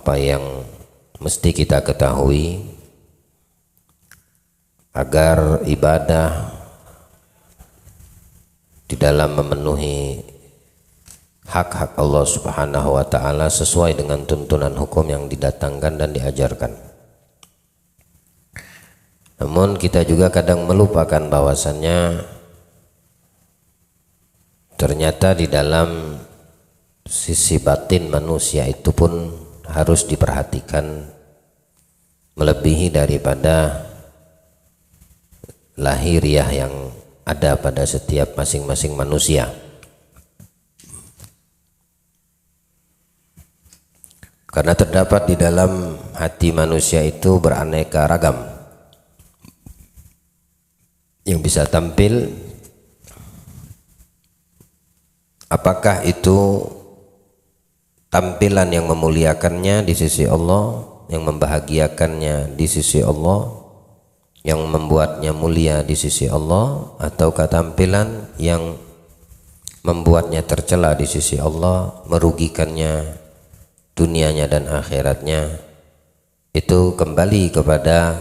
apa yang mesti kita ketahui agar ibadah di dalam memenuhi hak-hak Allah Subhanahu wa ta'ala sesuai dengan tuntunan hukum yang didatangkan dan diajarkan. Namun kita juga kadang melupakan bahwasannya ternyata di dalam sisi batin manusia itu pun harus diperhatikan melebihi daripada lahiriah yang ada pada setiap masing-masing manusia. Karena terdapat di dalam hati manusia itu beraneka ragam yang bisa tampil, apakah itu tampilan yang memuliakannya di sisi Allah, yang membahagiakannya di sisi Allah, yang membuatnya mulia di sisi Allah, ataukah tampilan yang membuatnya tercela di sisi Allah, merugikannya dunianya dan akhiratnya. Itu kembali kepada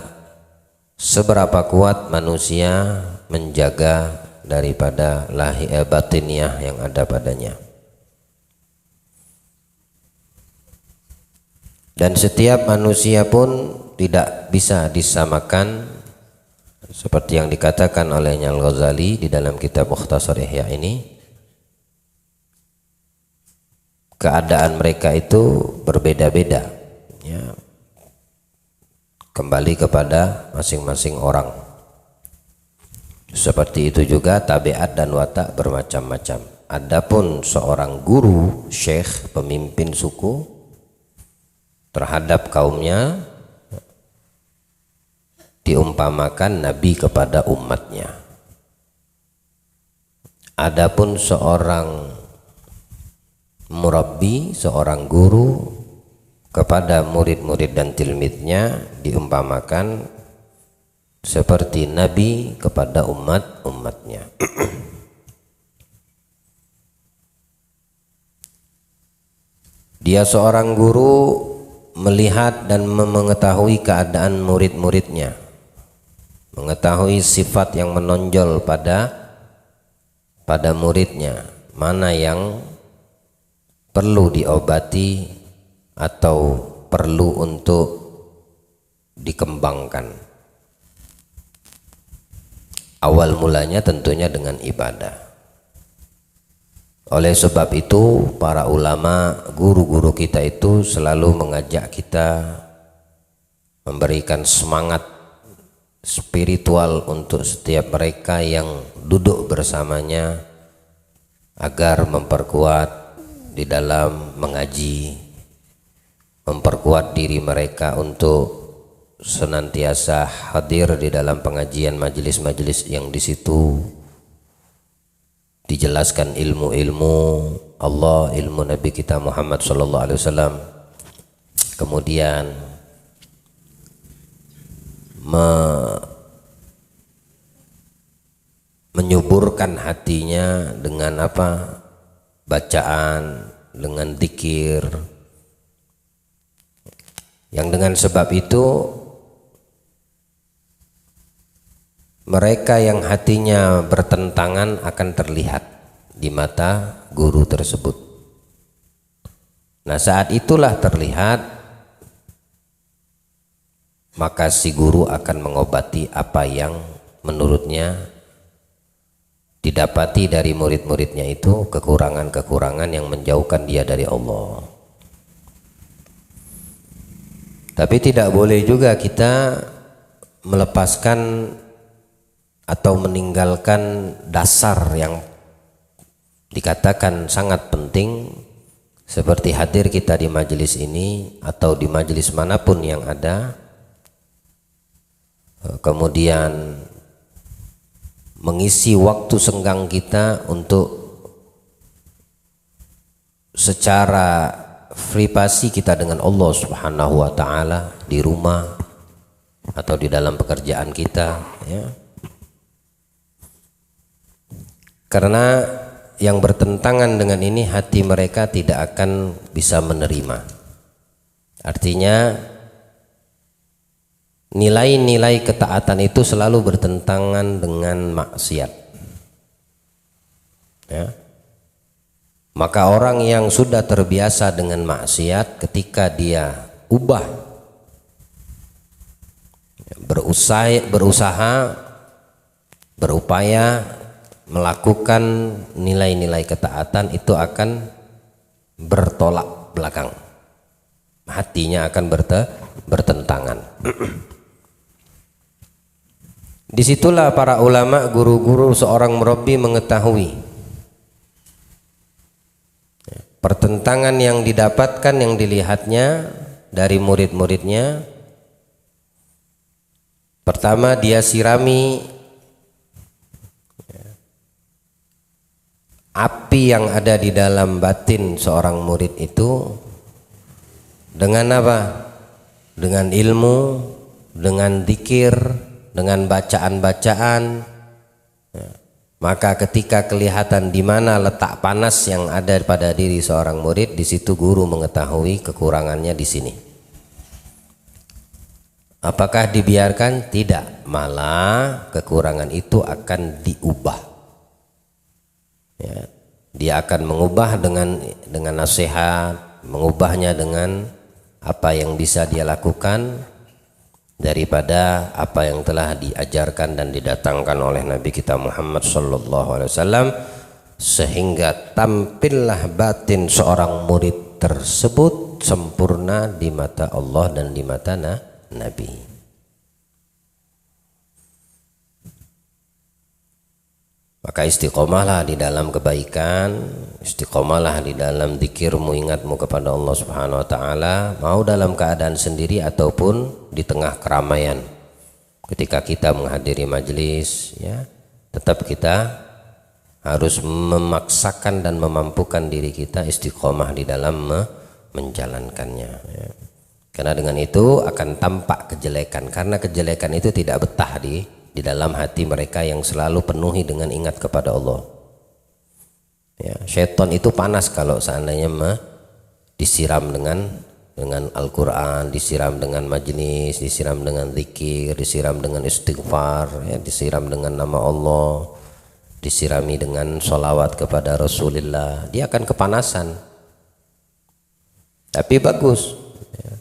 seberapa kuat manusia menjaga daripada batiniah yang ada padanya. Dan setiap manusia pun tidak bisa disamakan seperti yang dikatakan oleh Al-Ghazali di dalam kitab Mukhtasar Ihya ini. Keadaan mereka itu berbeda-beda ya, kembali kepada masing-masing orang. Seperti itu juga tabiat dan watak bermacam-macam. Adapun seorang guru, syekh, pemimpin suku terhadap kaumnya diumpamakan nabi kepada umatnya. Adapun seorang murabbi, seorang guru kepada murid-murid dan tilmidnya diumpamakan seperti nabi kepada umat-umatnya. Dia seorang guru melihat dan mengetahui keadaan murid-muridnya, mengetahui sifat yang menonjol pada muridnya, mana yang perlu diobati atau perlu untuk dikembangkan. Awal mulanya tentunya dengan ibadah. Oleh sebab itu para ulama, guru-guru kita itu selalu mengajak kita, memberikan semangat spiritual untuk setiap mereka yang duduk bersamanya agar memperkuat di dalam mengaji, memperkuat diri mereka untuk senantiasa hadir di dalam pengajian majelis-majelis yang di situ dijelaskan ilmu-ilmu Allah, ilmu Nabi kita Muhammad sallallahu alaihi wasallam. Kemudian menyuburkan hatinya dengan apa? Bacaan, dengan zikir, yang dengan sebab itu mereka yang hatinya bertentangan akan terlihat di mata guru tersebut. Nah, saat itulah terlihat, maka si guru akan mengobati apa yang menurutnya didapati dari murid-muridnya itu, kekurangan-kekurangan yang menjauhkan dia dari Allah. Tapi tidak boleh juga kita melepaskan atau meninggalkan dasar yang dikatakan sangat penting, seperti hadir kita di majelis ini atau di majelis manapun yang ada, kemudian mengisi waktu senggang kita untuk secara privasi kita dengan Allah Subhanahu wa ta'ala di rumah atau di dalam pekerjaan kita ya. Karena yang bertentangan dengan ini hati mereka tidak akan bisa menerima Artinya nilai-nilai ketaatan itu selalu bertentangan dengan maksiat. Ya. Maka orang yang sudah terbiasa dengan maksiat, ketika dia berupaya melakukan nilai-nilai ketaatan, itu akan bertolak belakang, hatinya akan bertentangan. Disitulah para ulama, guru-guru seorang murabbi mengetahui pertentangan yang didapatkan, yang dilihatnya dari murid-muridnya. Pertama, dia sirami api yang ada di dalam batin seorang murid itu dengan apa? Dengan ilmu, dengan zikir, dengan bacaan-bacaan. Maka ketika kelihatan di mana letak panas yang ada pada diri seorang murid, di situ guru mengetahui kekurangannya di sini. Apakah dibiarkan? Tidak, malah kekurangan itu akan diubah. Ya, dia akan mengubah dengan nasihat, mengubahnya dengan apa yang bisa dia lakukan daripada apa yang telah diajarkan dan didatangkan oleh Nabi kita Muhammad SAW, sehingga tampillah batin seorang murid tersebut sempurna di mata Allah dan di mata Nabi. Maka istiqomahlah di dalam kebaikan, istiqomahlah di dalam zikirmu, ingatmu kepada Allah Subhanahu wa taala, mau dalam keadaan sendiri ataupun di tengah keramaian. Ketika kita menghadiri majelis, ya, tetap kita harus memaksakan dan memampukan diri kita istiqomah di dalam menjalankannya, ya. Karena dengan itu akan tampak kejelekan, karena kejelekan itu tidak betah di dalam hati mereka yang selalu penuhi dengan ingat kepada Allah. Ya, syaitan itu panas kalau seandainya disiram dengan Al-Quran, disiram dengan majelis, disiram dengan zikir, disiram dengan istighfar, ya, disiram dengan nama Allah, disirami dengan sholawat kepada Rasulullah, dia akan kepanasan. Tapi bagus, ya.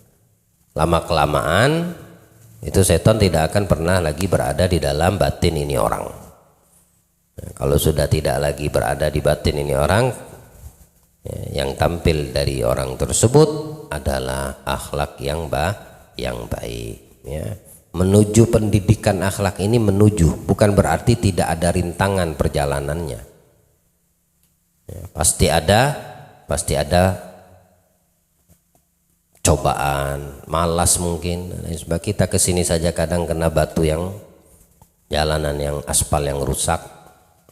Lama kelamaan itu setan tidak akan pernah lagi berada di dalam batin ini orang. Nah, kalau sudah tidak lagi berada di batin ini orang, ya, yang tampil dari orang tersebut adalah akhlak yang baik. Ya. Menuju pendidikan akhlak ini bukan berarti tidak ada rintangan perjalanannya. Ya, pasti ada cobaan, malas mungkin. Sebab kita kesini saja kadang kena batu yang jalanan yang aspal yang rusak.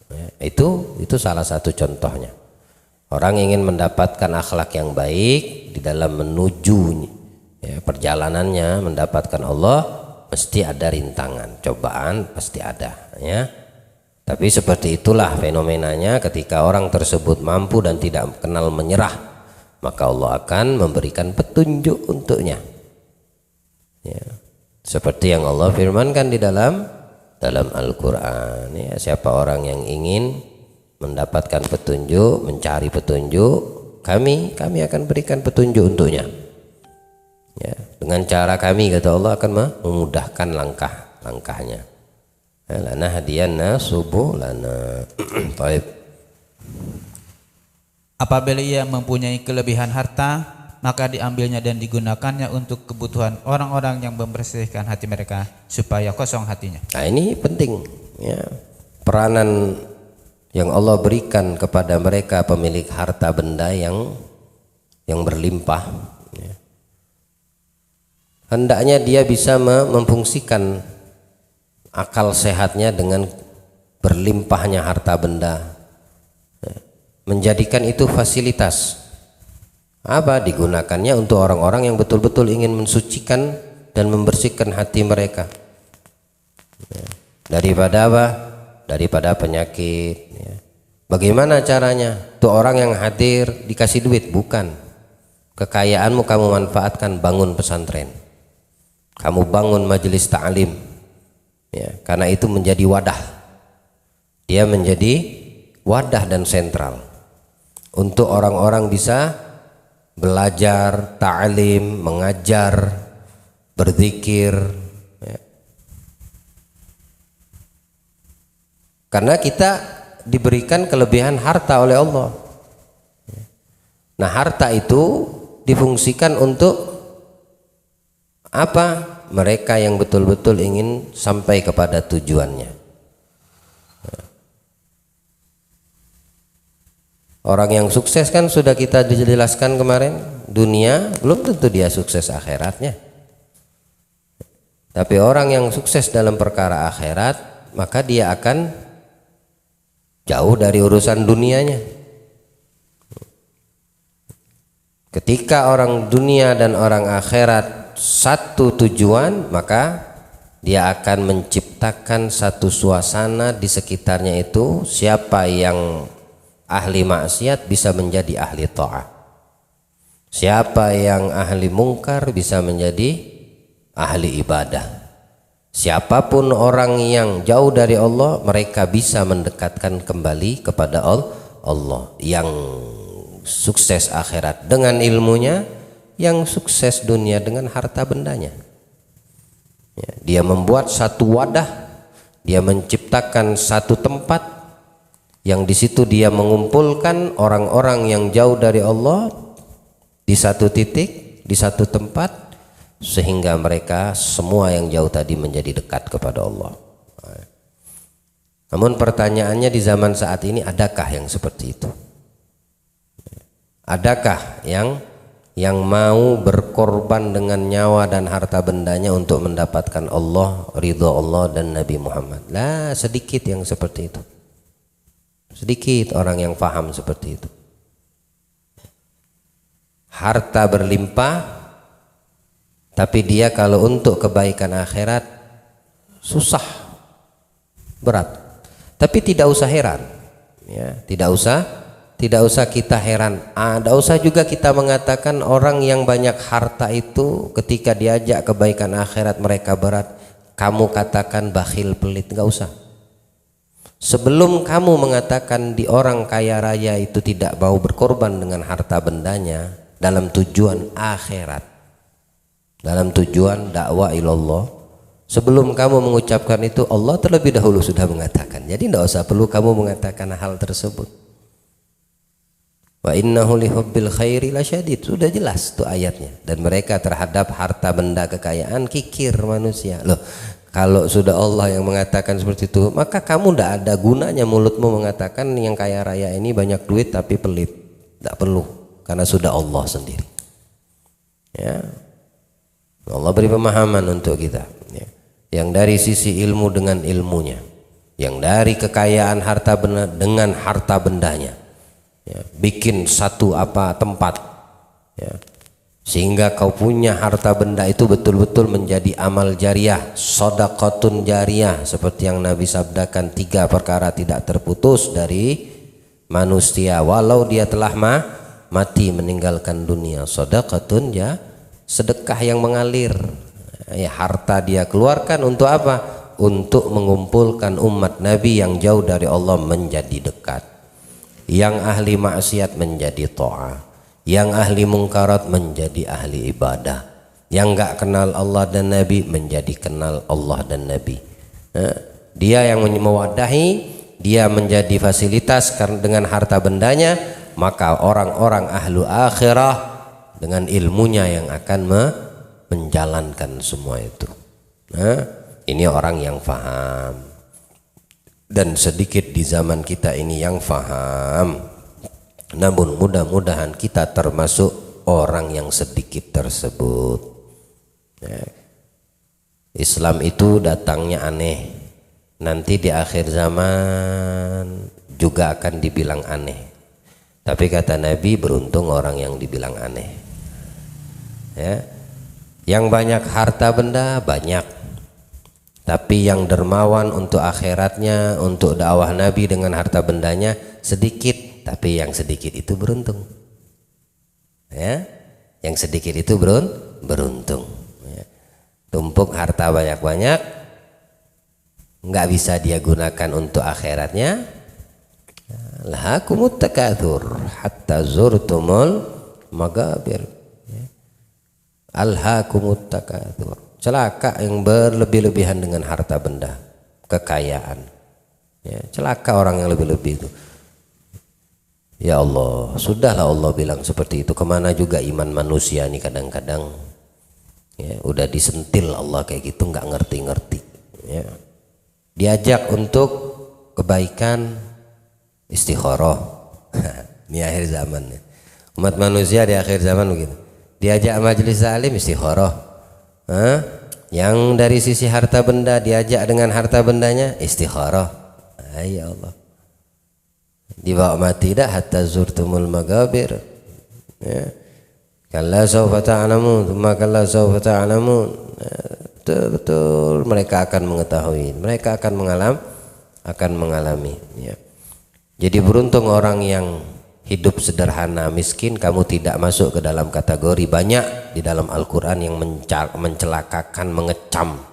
Ya, itu salah satu contohnya. Orang ingin mendapatkan akhlak yang baik di dalam menuju, ya, perjalanannya mendapatkan Allah, pasti ada rintangan, cobaan pasti ada, ya. Tapi seperti itulah fenomenanya ketika orang tersebut mampu dan tidak kenal menyerah, maka Allah akan memberikan petunjuk untuknya, ya. Seperti yang Allah firmankan di dalam Al-Quran, ya, siapa orang yang ingin mendapatkan petunjuk, mencari petunjuk, kami akan berikan petunjuk untuknya, ya. Dengan cara kami, kata Allah, akan memudahkan langkah-langkahnya. Lana hadiyanna subulana. Baik. Apabila ia mempunyai kelebihan harta, maka diambilnya dan digunakannya untuk kebutuhan orang-orang yang membersihkan hati mereka supaya kosong hatinya. Nah, ini penting, ya. Peranan yang Allah berikan kepada mereka pemilik harta benda yang berlimpah, ya. Hendaknya dia bisa memfungsikan akal sehatnya dengan berlimpahnya harta benda, menjadikan itu fasilitas. Apa? Digunakannya untuk orang-orang yang betul-betul ingin mensucikan dan membersihkan hati mereka, ya. Daripada apa? Daripada penyakit, ya. Bagaimana caranya? Tuh orang yang hadir dikasih duit? Bukan Kekayaanmu kamu manfaatkan bangun pesantren, kamu bangun majelis ta'lim, ya, karena itu menjadi wadah. Dia menjadi wadah dan sentral untuk orang-orang bisa belajar, ta'lim, mengajar, berzikir, ya. Karena kita diberikan kelebihan harta oleh Allah. Nah, harta itu difungsikan untuk apa? Mereka yang betul-betul ingin sampai kepada tujuannya. Orang yang sukses kan sudah kita dijelaskan kemarin, dunia belum tentu dia sukses akhiratnya. Tapi orang yang sukses dalam perkara akhirat, maka dia akan jauh dari urusan dunianya. Ketika orang dunia dan orang akhirat satu tujuan, maka dia akan menciptakan satu suasana di sekitarnya itu. Siapa yang ahli maksiat bisa menjadi ahli ta'ah, siapa yang ahli mungkar bisa menjadi ahli ibadah. Siapapun orang yang jauh dari Allah, mereka bisa mendekatkan kembali kepada Allah. Yang sukses akhirat dengan ilmunya, yang sukses dunia dengan harta bendanya. Ya, dia membuat satu wadah, dia menciptakan satu tempat yang di situ dia mengumpulkan orang-orang yang jauh dari Allah di satu titik, di satu tempat, sehingga mereka semua yang jauh tadi menjadi dekat kepada Allah. Namun pertanyaannya, di zaman saat ini adakah yang seperti itu? Adakah yang mau berkorban dengan nyawa dan harta bendanya untuk mendapatkan Allah, ridha Allah dan Nabi Muhammad? Lah, sedikit yang seperti itu. Sedikit orang yang paham seperti itu. Harta berlimpah, tapi dia kalau untuk kebaikan akhirat susah, berat. Tapi tidak usah heran, ya, tidak usah kita heran. Tidak usah juga kita mengatakan orang yang banyak harta itu ketika diajak kebaikan akhirat mereka berat, kamu katakan bakhil, pelit. Nggak usah. Sebelum kamu mengatakan di orang kaya raya itu tidak mau berkorban dengan harta bendanya dalam tujuan akhirat, dalam tujuan dakwah ilallah, sebelum kamu mengucapkan itu, Allah terlebih dahulu sudah mengatakan. Jadi tidak usah perlu kamu mengatakan hal tersebut. Wa innahu lihubbil khairi lasyadid, sudah jelas tuh ayatnya. Dan mereka terhadap harta benda kekayaan kikir manusia. Loh, kalau sudah Allah yang mengatakan seperti itu, maka kamu tidak ada gunanya mulutmu mengatakan yang kaya raya ini banyak duit tapi pelit. Tidak perlu, karena sudah Allah sendiri. Ya, Allah beri pemahaman untuk kita. Ya. Yang dari sisi ilmu dengan ilmunya, yang dari kekayaan harta benda dengan harta bendanya. Ya, bikin satu tempat. Ya. Sehingga kau punya harta benda itu betul-betul menjadi amal jariah, shadaqatun jariyah, seperti yang Nabi sabdakan, 3 perkara tidak terputus dari manusia walau dia telah mati meninggalkan dunia. Shadaqatun, ya, sedekah yang mengalir. Ya, harta dia keluarkan untuk apa? Untuk mengumpulkan umat Nabi yang jauh dari Allah menjadi dekat, yang ahli maksiat menjadi ta'ah, yang ahli mungkarat menjadi ahli ibadah, yang enggak kenal Allah dan Nabi menjadi kenal Allah dan Nabi. Nah, dia yang mewadahi, dia menjadi fasilitas karena dengan harta bendanya, maka orang-orang ahlu akhirah dengan ilmunya yang akan menjalankan semua itu. Nah, ini orang yang faham, dan sedikit di zaman kita ini yang faham. Namun mudah-mudahan kita termasuk orang yang sedikit tersebut. Ya. Islam itu datangnya aneh, nanti di akhir zaman juga akan dibilang aneh. Tapi kata Nabi, beruntung orang yang dibilang aneh. Ya. Yang banyak harta benda banyak, tapi yang dermawan untuk akhiratnya, untuk dakwah Nabi dengan harta bendanya sedikit. Tapi yang sedikit itu beruntung. Ya, Yang sedikit itu beruntung. Ya. Tumpuk harta banyak-banyak, nggak bisa dia gunakan untuk akhiratnya. Lahakumut takatsur hatta zurtumul magabir. Ya. Alhaakumut takatsur. Celaka yang berlebih-lebihan dengan harta benda, kekayaan. Ya, celaka orang yang lebih-lebih itu. Ya Allah, sudahlah Allah bilang seperti itu. Kemana juga iman manusia ini kadang-kadang. Ya, udah disentil Allah kayak gitu, nggak ngerti-ngerti. Ya. Diajak untuk kebaikan, istikharah. Ini akhir zaman. Umat manusia di akhir zaman begitu. Diajak majelis taklim istikharah. Yang dari sisi harta benda diajak dengan harta bendanya istikharah. Ya Allah, dibawa mati dah hatta zurtumul magabir. Ya. Kalla sawfa ta'lamun, tsumma kalla sawfa ta'lamun. Betul, mereka akan mengetahui, mereka akan mengalami. Ya. Jadi beruntung orang yang hidup sederhana, miskin. Kamu tidak masuk ke dalam kategori banyak di dalam Al-Quran yang mencelakakan, mengecam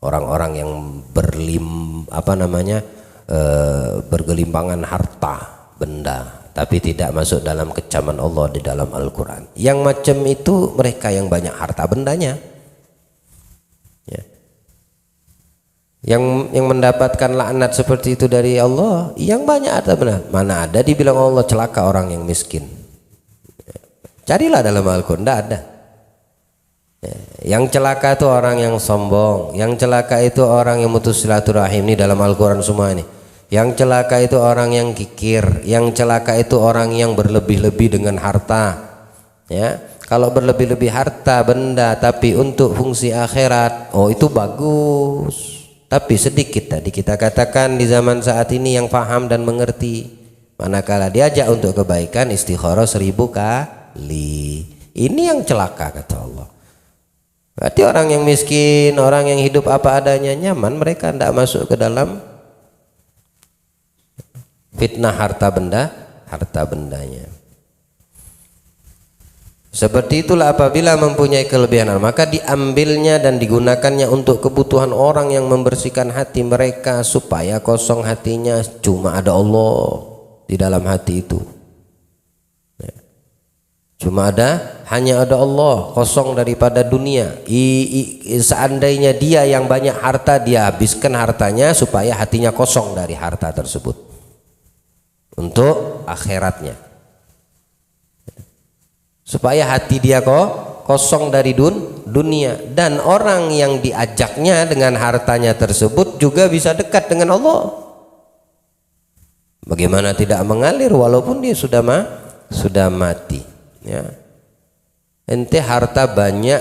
orang-orang yang bergelimpangan harta benda, tapi tidak masuk dalam kecaman Allah di dalam Al-Quran. Yang macam itu mereka yang banyak harta bendanya. Ya. Yang mendapatkan laknat seperti itu dari Allah, yang banyak harta benda. Mana ada dibilang Allah celaka orang yang miskin. Carilah dalam Al-Quran, tidak ada. Yang celaka itu orang yang sombong, yang celaka itu orang yang mutus silaturahim. Ini dalam Al-Quran semua ini. Yang celaka itu orang yang kikir, yang celaka itu orang yang berlebih-lebih dengan harta. Ya, kalau berlebih-lebih harta benda tapi untuk fungsi akhirat, oh itu bagus. Tapi sedikit tadi kita katakan di zaman saat ini yang paham dan mengerti. Manakala diajak untuk kebaikan istikharah 1000 kali. Ini yang celaka kata Allah. Berarti orang yang miskin, orang yang hidup apa adanya nyaman, mereka tidak masuk ke dalam fitnah harta bendanya. Seperti itulah apabila mempunyai kelebihan, maka diambilnya dan digunakannya untuk kebutuhan orang yang membersihkan hati mereka supaya kosong hatinya, cuma ada Allah di dalam hati itu. Hanya ada Allah, kosong daripada dunia. Seandainya dia yang banyak harta, dia habiskan hartanya supaya hatinya kosong dari harta tersebut untuk akhiratnya, supaya hati dia kosong dari dunia. Dan orang yang diajaknya dengan hartanya tersebut juga bisa dekat dengan Allah. Bagaimana tidak mengalir walaupun dia sudah mati. Ya. Ente harta banyak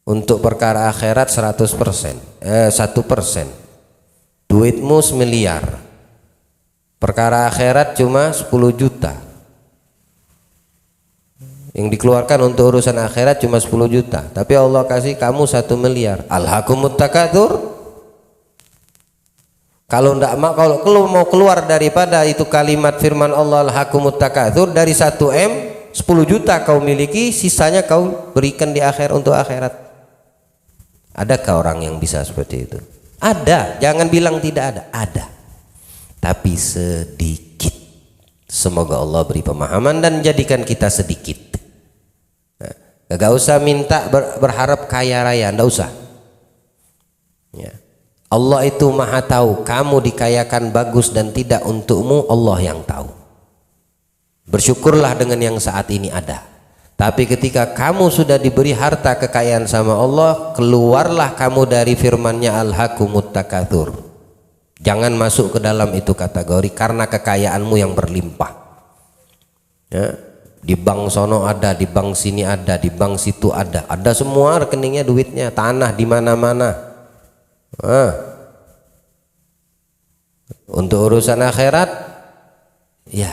untuk perkara akhirat 100%, 1%. Duitmu 1 miliar, perkara akhirat cuma 10 juta. Yang dikeluarkan untuk urusan akhirat cuma 10 juta, tapi Allah kasih kamu 1 miliar. Alhaakumut takatsur. Kalau mau keluar daripada itu kalimat firman Allah alhaakumut takatsur, dari 1M 10 juta kau miliki, sisanya kau berikan di akhir untuk akhirat. Adakah orang yang bisa seperti itu? Ada, jangan bilang tidak ada. Ada, tapi sedikit. Semoga Allah beri pemahaman dan jadikan kita sedikit. Gak usah minta berharap kaya raya, ndak usah. Ya. Allah itu maha tahu. Kamu dikayakan bagus dan tidak untukmu, Allah yang tahu. Bersyukurlah dengan yang saat ini ada. Tapi ketika kamu sudah diberi harta kekayaan sama Allah, keluarlah kamu dari firman-Nya alhaakumut takatsur. Jangan masuk ke dalam itu kategori karena kekayaanmu yang berlimpah. Ya, di bank sono ada, di bank sini ada, di bank situ ada semua rekeningnya, duitnya, tanah di mana-mana. Untuk urusan akhirat, ya,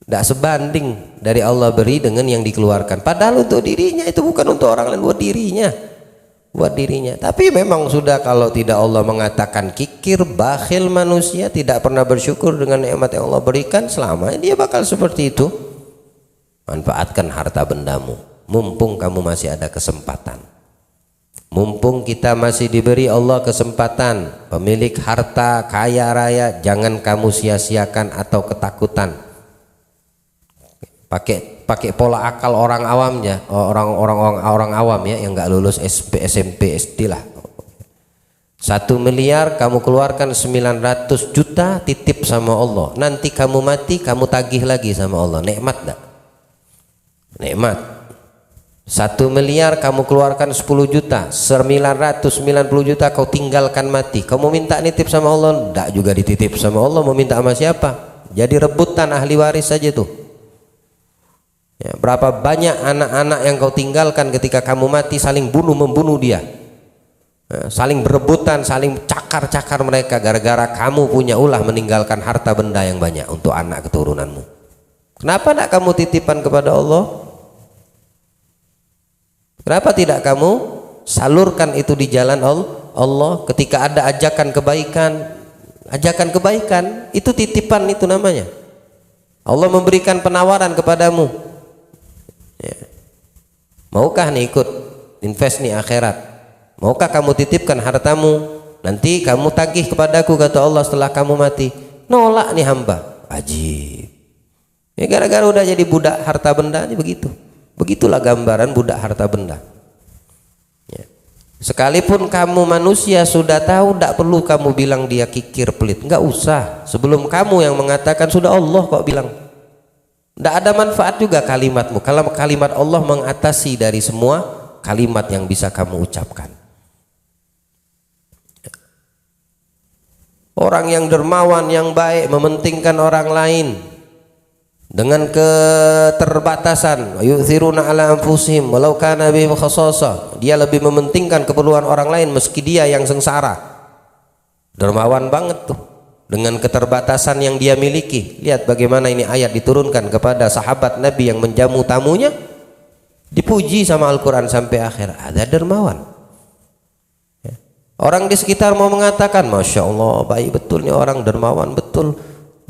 tidak sebanding dari Allah beri dengan yang dikeluarkan. Padahal untuk dirinya itu bukan untuk orang lain, buat dirinya. Tapi memang sudah, kalau tidak Allah mengatakan kikir, bakhil manusia, tidak pernah bersyukur dengan nikmat yang Allah berikan, selamanya dia bakal seperti itu. Manfaatkan harta bendamu, mumpung kamu masih ada kesempatan. Mumpung kita masih diberi Allah kesempatan, pemilik harta kaya raya, jangan kamu sia-siakan atau ketakutan. Pakai pola akal orang awamnya, orang awam ya, yang nggak lulus SMP SD lah. 1 miliar kamu keluarkan 900 juta titip sama Allah. Nanti kamu mati, kamu tagih lagi sama Allah. Nikmat enggak? Nikmat. 1 miliar kamu keluarkan 10 juta, 990 juta kau tinggalkan mati. Kamu minta nitip sama Allah, enggak juga dititip sama Allah, mau minta sama siapa? Jadi rebutan ahli waris saja tuh. Ya, berapa banyak anak-anak yang kau tinggalkan ketika kamu mati, saling membunuh dia. Saling berebutan, saling cakar mereka gara-gara kamu punya ulah meninggalkan harta benda yang banyak untuk anak keturunanmu. Kenapa tidak kamu titipan kepada Allah? Kenapa tidak kamu salurkan itu di jalan Allah? Ketika ada ajakan kebaikan itu titipan, itu namanya. Allah memberikan penawaran kepadamu, ya. Maukah nih ikut invest nih akhirat? Maukah kamu titipkan hartamu? Nanti kamu tagih kepadaku, kata Allah, setelah kamu mati. Nolak nih hamba. Ajib. Ya, gara-gara udah jadi budak harta benda ini begitu. Begitulah gambaran budak harta benda. Ya. Sekalipun kamu manusia sudah tahu, tidak perlu kamu bilang dia kikir pelit. Enggak usah. Sebelum kamu yang mengatakan, sudah Allah kok bilang. Tidak ada manfaat juga kalimatmu. Kalau kalimat Allah mengatasi dari semua kalimat yang bisa kamu ucapkan. Orang yang dermawan, yang baik, mementingkan orang lain dengan keterbatasan. Yu'thiruna ala anfusihim walau kana bihim khasasa. Dia lebih mementingkan keperluan orang lain meski dia yang sengsara. Dermawan banget tuh dengan keterbatasan yang dia miliki. Lihat bagaimana ini ayat diturunkan kepada sahabat Nabi yang menjamu tamunya, dipuji sama Al-Quran sampai akhir. Ada dermawan. Orang di sekitar mau mengatakan, Masya Allah, baik betul nih orang, dermawan betul.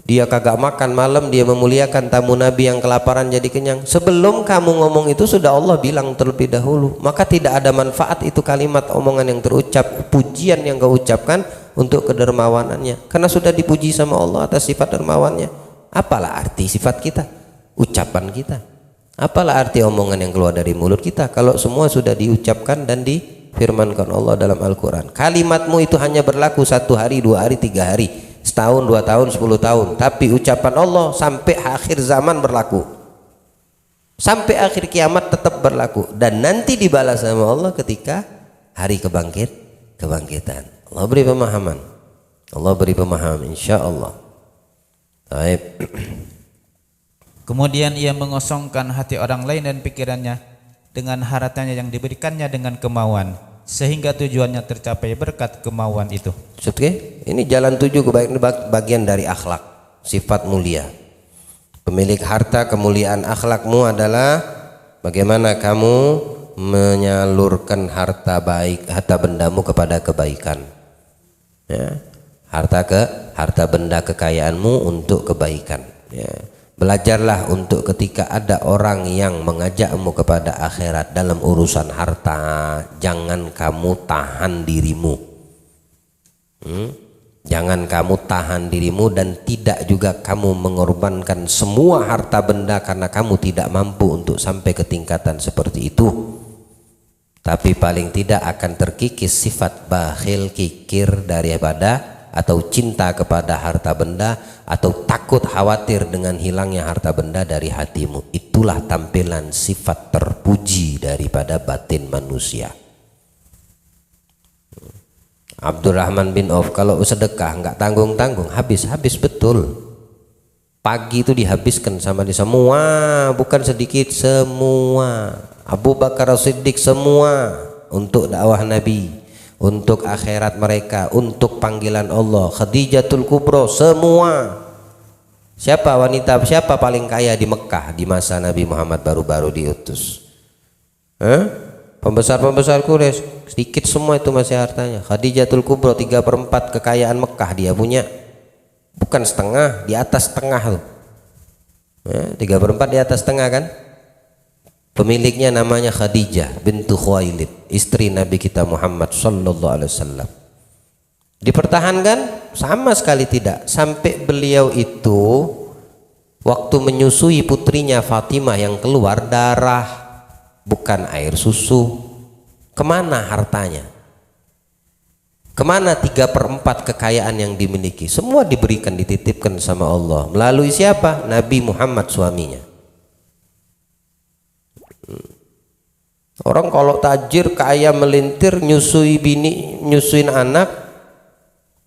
Dia kagak makan malam, dia memuliakan tamu Nabi yang kelaparan jadi kenyang. Sebelum kamu ngomong itu sudah Allah bilang terlebih dahulu. Maka tidak ada manfaat itu kalimat omongan yang terucap, pujian yang kau ucapkan untuk kedermawanannya. Karena sudah dipuji sama Allah atas sifat dermawannya. Apalah arti sifat kita, ucapan kita? Apalah arti omongan yang keluar dari mulut kita kalau semua sudah diucapkan dan difirmankan Allah dalam Al-Quran? Kalimatmu itu hanya berlaku 1 hari, 2 hari, 3 hari, setahun, 2 tahun, 10 tahun. Tapi ucapan Allah sampai akhir zaman berlaku, sampai akhir kiamat tetap berlaku, dan nanti dibalas sama Allah ketika hari kebangkitan. Allah beri pemahaman, Allah beri pemahaman, insya Allah. Baik. Kemudian ia mengosongkan hati orang lain dan pikirannya dengan hartanya yang diberikannya dengan kemauan, sehingga tujuannya tercapai berkat kemauan itu. Oke, ini jalan 7 kebaikan, bagian dari akhlak, sifat mulia. Pemilik harta, kemuliaan akhlakmu adalah bagaimana kamu menyalurkan harta bendamu kepada kebaikan. Ya, harta benda kekayaanmu untuk kebaikan. Ya. Belajarlah untuk ketika ada orang yang mengajakmu kepada akhirat dalam urusan harta, jangan kamu tahan dirimu. Jangan kamu tahan dirimu, dan tidak juga kamu mengorbankan semua harta benda karena kamu tidak mampu untuk sampai ke tingkatan seperti itu. Tapi paling tidak akan terkikis sifat bakhil, kikir daripada atau cinta kepada harta benda, atau takut khawatir dengan hilangnya harta benda dari hatimu. Itulah tampilan sifat terpuji daripada batin manusia. Abdurrahman bin Auf kalau sedekah nggak tanggung-tanggung, habis betul. Pagi itu dihabiskan sama dia semua, bukan sedikit, semua. Abu Bakar Siddiq semua untuk dakwah Nabi, untuk akhirat mereka, untuk panggilan Allah. Khadijatul Kubro semua. Siapa paling kaya di Mekah di masa Nabi Muhammad baru-baru diutus? Pembesar-pembesar Quraisy, sedikit semua itu masih hartanya. Khadijatul Kubro 3/4 kekayaan Mekah dia punya, bukan setengah, di atas setengah tuh. 3/4 di atas setengah kan? Pemiliknya namanya Khadijah bintu Khuwailid, istri Nabi kita Muhammad sallallahu alaihi wasallam. Dipertahankan? Sama sekali tidak. Sampai beliau itu waktu menyusui putrinya Fatimah yang keluar darah, bukan air susu. Kemana hartanya? Kemana 3/4 kekayaan yang dimiliki? Semua diberikan, dititipkan sama Allah. Melalui siapa? Nabi Muhammad suaminya. Orang kalau tajir, kaya, melintir, nyusui bini, nyusuin anak,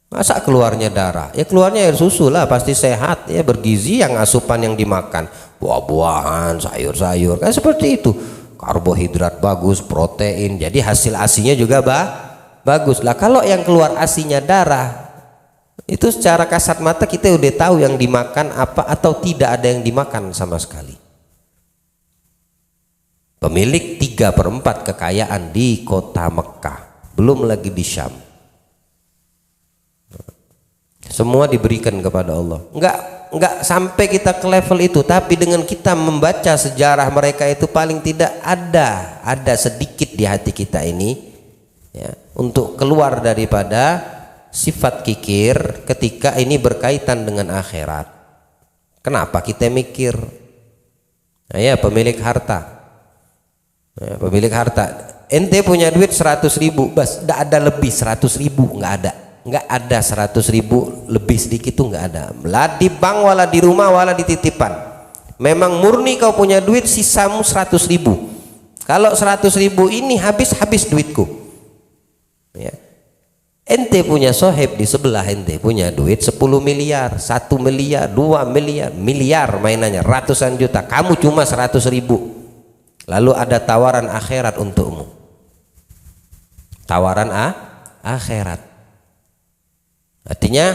masa keluarnya darah? Ya keluarnya air susu lah, pasti sehat ya, bergizi, yang asupan yang dimakan buah-buahan, sayur-sayur, kan seperti itu. Karbohidrat bagus, protein, jadi hasil asinya juga bagus lah. Kalau yang keluar asinya darah, itu secara kasat mata kita udah tahu yang dimakan apa atau tidak ada yang dimakan sama sekali. Pemilik 3/4 kekayaan di kota Mekah, belum lagi di Syam. Semua diberikan kepada Allah. Enggak sampai kita ke level itu, tapi dengan kita membaca sejarah mereka itu paling tidak ada sedikit di hati kita ini ya, untuk keluar daripada sifat kikir ketika ini berkaitan dengan akhirat. Kenapa kita mikir? Nah, ya pemilik harta. Ya, pemilik harta, ente punya duit 100.000, bas, tidak ada lebih 100.000, nggak ada 100.000 lebih sedikit tuh nggak ada. Lah di bank, wala di rumah, wala di titipan. Memang murni kau punya duit, sisamu 100.000. Kalau 100.000 ini habis duitku. Ya. Ente punya sohib di sebelah, ente punya duit 10 miliar, 1 miliar, 2 miliar mainannya, ratusan juta. Kamu cuma 100.000. Lalu ada tawaran akhirat untukmu. Tawaran akhirat. Artinya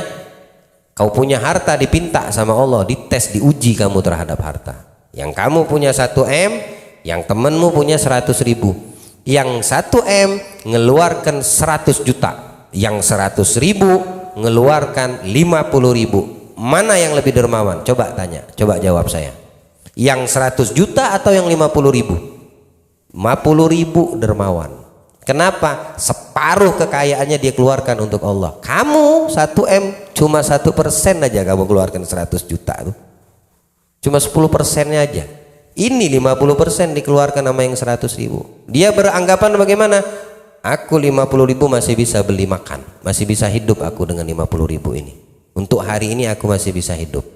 kau punya harta dipinta sama Allah, dites, diuji kamu terhadap harta. Yang kamu punya 1 M, yang temenmu punya 100.000. Yang 1 M ngeluarkan 100 juta, yang 100.000 ngeluarkan 50.000. Mana yang lebih dermawan? Coba tanya, coba jawab saya. Yang 100 juta atau yang 50.000? 50.000 dermawan. Kenapa? Separuh kekayaannya dia keluarkan untuk Allah. Kamu 1 M cuma 1% aja kamu keluarkan 100 juta tuh. Cuma 10%-nya aja. Ini 50% dikeluarkan sama yang 100.000. Dia beranggapan bagaimana? Aku 50.000 masih bisa beli makan, masih bisa hidup aku dengan 50.000 ini. Untuk hari ini aku masih bisa hidup.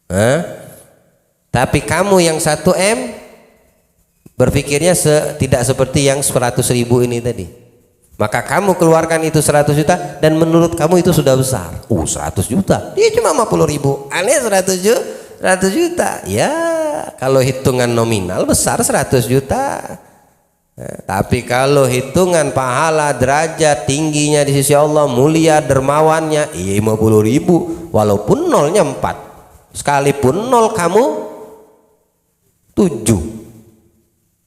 Hah? Tapi kamu yang 1 M berpikirnya tidak seperti yang 100.000 ini tadi. Maka kamu keluarkan itu 100 juta dan menurut kamu itu sudah besar. 100 juta, dia cuma 50.000. Aneh 100 juta. Ya kalau hitungan nominal besar 100 juta. Tapi kalau hitungan pahala, derajat tingginya di sisi Allah, mulia dermawannya, 50.000. Walaupun nolnya 4, sekalipun nol kamu 7,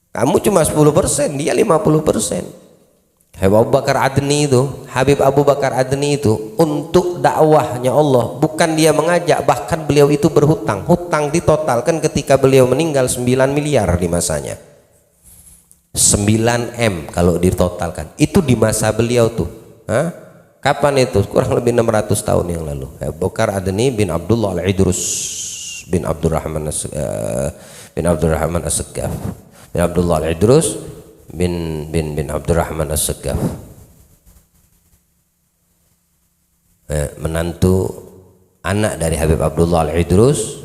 kamu cuma 10%, dia 50%. Habib Abu Bakar Adni itu untuk dakwahnya Allah, bukan dia mengajak, bahkan beliau itu berhutang. Hutang ditotalkan ketika beliau meninggal 9 miliar di masanya. 9 M kalau ditotalkan. Itu di masa beliau tuh. Hah? Kapan itu? Kurang lebih 600 tahun yang lalu. Abu Bakar Adni bin Abdullah Al-Idrus bin Abdurrahman As-Saqqaf, bin Abdullah Al-Idrus bin Abdurrahman As-Saqqaf, menantu anak dari Habib Abdullah Al-Idrus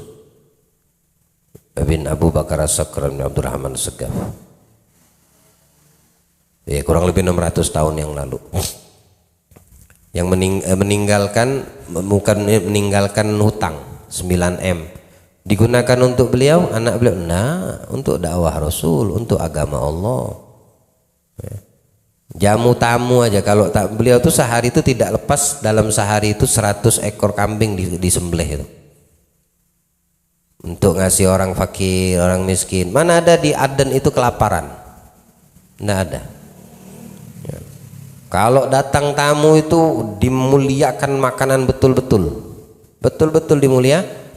bin Abu Bakar As-Saqqaf bin Abdurrahman As-Saqqaf. Ya, kurang lebih 600 tahun yang lalu. Yang meninggalkan hutang 9 M digunakan untuk beliau, anak beliau, untuk dakwah Rasul, untuk agama Allah. Jamu tamu aja, kalau beliau tuh sehari itu tidak lepas, dalam sehari itu 100 ekor kambing disembelih itu untuk ngasih orang fakir, orang miskin. Mana ada di Aden itu kelaparan? Nggak ada. Kalau datang tamu itu dimuliakan makanan, betul-betul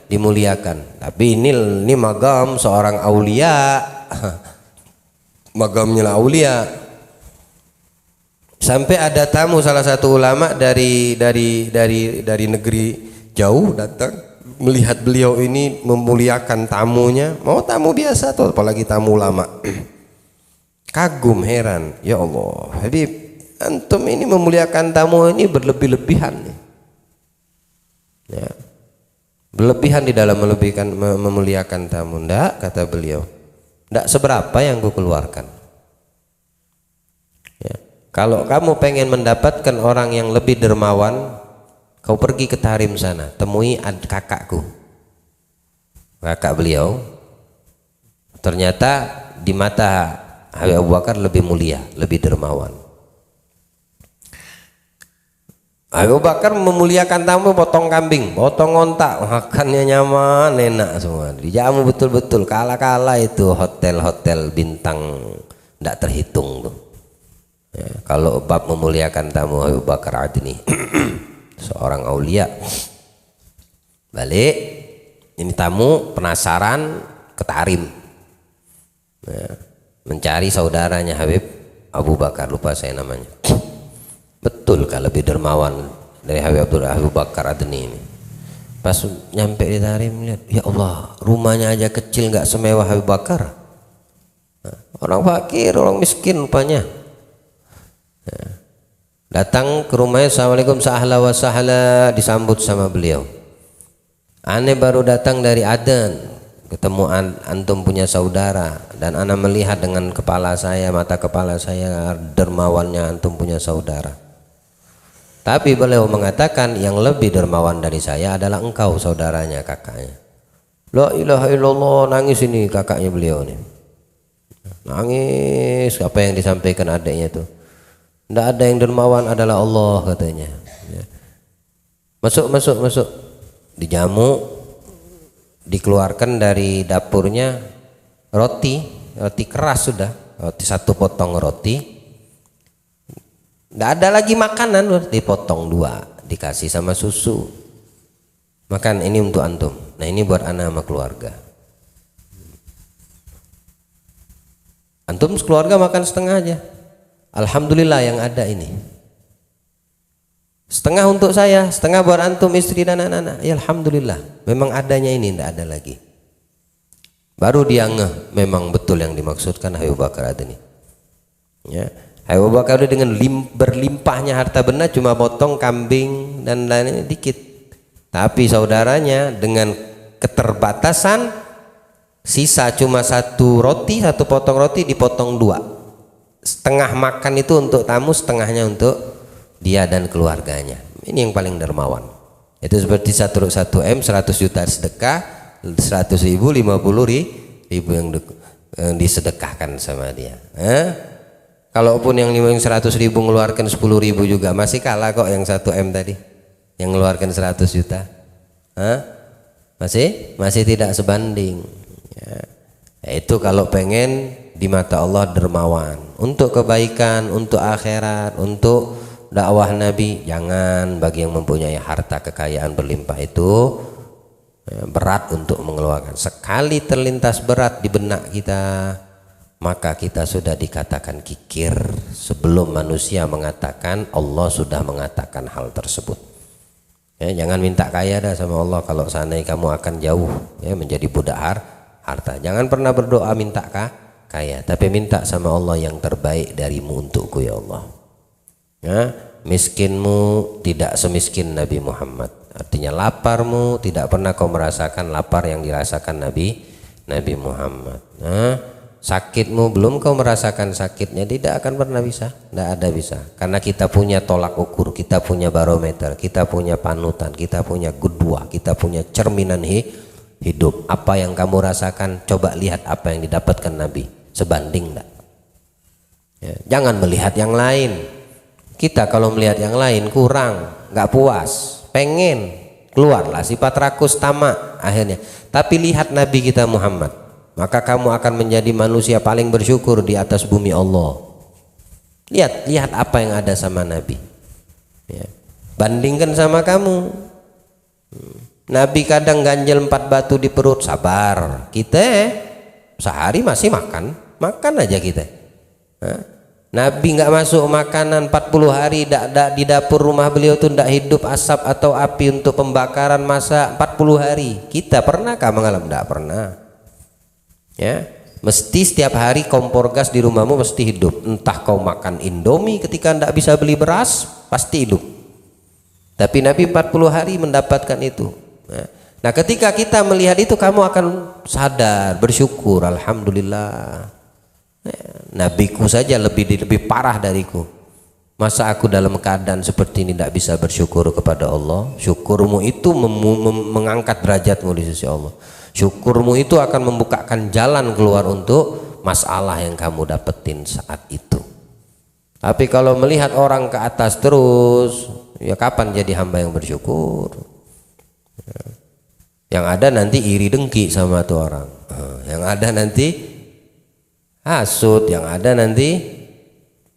dimuliakan. Tapi ini magam seorang aulia, magamnya aulia. Sampai ada tamu salah satu ulama dari negeri jauh datang melihat beliau ini memuliakan tamunya. Mau tamu biasa tuh, apalagi tamu ulama. Kagum, heran, ya Allah, Habib, antum ini memuliakan tamu ini berlebih-lebihan nih. Ya. Berlebihan di dalam memuliakan tamu. Ndak, kata beliau, ndak seberapa yang ku keluarkan. Ya. Kalau kamu pengen mendapatkan orang yang lebih dermawan, kau pergi ke Tarim sana, temui kakakku. Kakak beliau ternyata di mata Habib Abu Bakar lebih mulia, lebih dermawan. Habib Abu Bakar memuliakan tamu, potong kambing, potong ontak, makannya nyaman, enak semua. Dijamu betul-betul, kala-kala itu hotel-hotel bintang tidak terhitung tuh. Ya, kalau bab memuliakan tamu Habib Bakar Adni, seorang aulia. Balik, ini tamu penasaran ke Tarim. Ya. Mencari saudaranya Habib Abu Bakar, lupa saya namanya. Betul kalau lebih dermawan dari Habib Bakar Adni ini. Pas nyampe di Tarim, lihat, ya Allah, rumahnya aja kecil, nggak semewah Habib Bakar. Nah, orang fakir, orang miskin rupanya. Nah, datang ke rumahnya, assalamualaikum, sahla wa sahla, disambut sama beliau. Aneh baru datang dari Aden, ketemu antum punya saudara, dan ana melihat dengan kepala saya, mata kepala saya, dermawannya antum punya saudara. Tapi beliau mengatakan yang lebih dermawan dari saya adalah engkau, saudaranya, kakaknya. La ilaha illallah, nangis ini kakaknya beliau nih. Nangis, apa yang disampaikan adiknya itu. Tidak ada yang dermawan adalah Allah, katanya. Masuk. Dijamu, dikeluarkan dari dapurnya roti keras sudah, roti satu potong roti, nggak ada lagi makanan, dipotong dua, dikasih sama susu, makan, ini untuk antum, nah ini buat anak sama keluarga. Antum sekeluarga makan setengah aja, alhamdulillah yang ada ini. Setengah untuk saya, setengah buat antum, istri dan anak-anak. Ya alhamdulillah, memang adanya ini, tidak ada lagi. Baru dia ngeh, memang betul yang dimaksudkan Habib Bakar Adni. Ya, Habib Bakar dengan berlimpahnya harta benda, cuma potong kambing dan lainnya dikit. Tapi saudaranya dengan keterbatasan, sisa cuma satu potong roti dipotong dua. Setengah makan itu untuk tamu, setengahnya untuk dia dan keluarganya. Ini yang paling dermawan. Itu seperti 1 M 100 juta sedekah, 100 ribu 50 ribu yang disedekahkan sama dia. Kalaupun yang 100 ribu ngeluarkan 10 ribu juga masih kalah kok yang 1 M tadi, yang ngeluarkan 100 juta. Masih tidak sebanding. Ya. Itu kalau pengen di mata Allah dermawan, untuk kebaikan, untuk akhirat, untuk dakwah Nabi. Jangan, bagi yang mempunyai harta kekayaan berlimpah itu berat untuk mengeluarkan. Sekali terlintas berat di benak kita, maka kita sudah dikatakan kikir sebelum manusia mengatakan Allah sudah mengatakan hal tersebut. Ya, jangan minta kaya dah sama Allah kalau seandainya kamu akan jauh ya menjadi budak harta. Jangan pernah berdoa minta kaya, tapi minta sama Allah yang terbaik darimu untukku ya Allah. Ya, miskinmu tidak semiskin Nabi Muhammad. Artinya laparmu tidak pernah kau merasakan lapar yang dirasakan Nabi Muhammad. Sakitmu belum kau merasakan sakitnya, tidak akan pernah bisa, tidak ada bisa. Karena kita punya tolak ukur, kita punya barometer, kita punya panutan, kita punya gudwa, kita punya cerminan hidup. Apa yang kamu rasakan, coba lihat apa yang didapatkan Nabi, sebanding enggak? Ya, jangan melihat yang lain. Kita kalau melihat yang lain kurang, nggak puas, pengen, keluarlah sifat rakus, tamak akhirnya. Tapi lihat Nabi kita Muhammad, maka kamu akan menjadi manusia paling bersyukur di atas bumi Allah. Lihat apa yang ada sama Nabi. Ya. Bandingkan sama kamu. Nabi kadang ganjel 4 batu di perut, sabar. Kita sehari masih makan aja kita. Nabi nggak masuk makanan 40 hari, di dapur rumah beliau tuh ndak hidup asap atau api untuk pembakaran masak 40 hari. Kita pernahkah mengalami? Ndak pernah. Ya, mesti setiap hari kompor gas di rumahmu mesti hidup. Entah kau makan Indomie ketika ndak bisa beli beras, pasti hidup. Tapi Nabi 40 hari mendapatkan itu. Nah, ketika kita melihat itu, kamu akan sadar, bersyukur, alhamdulillah. Nabiku saja lebih parah dariku. Masa aku dalam keadaan seperti ini tidak bisa bersyukur kepada Allah? Syukurmu itu mengangkat derajatmu di sisi Allah. Syukurmu itu akan membukakan jalan keluar untuk masalah yang kamu dapetin saat itu. Tapi kalau melihat orang ke atas terus, ya kapan jadi hamba yang bersyukur? Yang ada nanti iri dengki sama tuh orang. Yang ada nanti hasud, yang ada nanti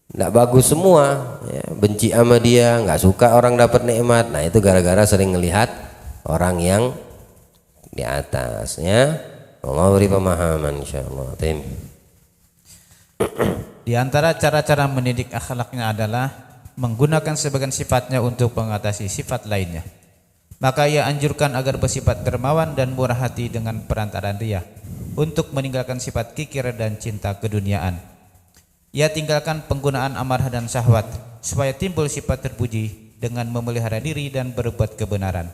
tidak bagus semua, ya, benci sama dia, nggak suka orang dapat nikmat. Nah, itu gara-gara sering melihat orang yang di atasnya. Allah beri pemahaman insyaallah. Di antara cara-cara mendidik akhlaknya adalah menggunakan sebagian sifatnya untuk mengatasi sifat lainnya. Maka ia anjurkan agar bersifat dermawan dan murah hati dengan perantaraan dia, untuk meninggalkan sifat kikir dan cinta keduniaan. Ia tinggalkan penggunaan amarah dan syahwat, supaya timbul sifat terpuji dengan memelihara diri dan berbuat kebenaran.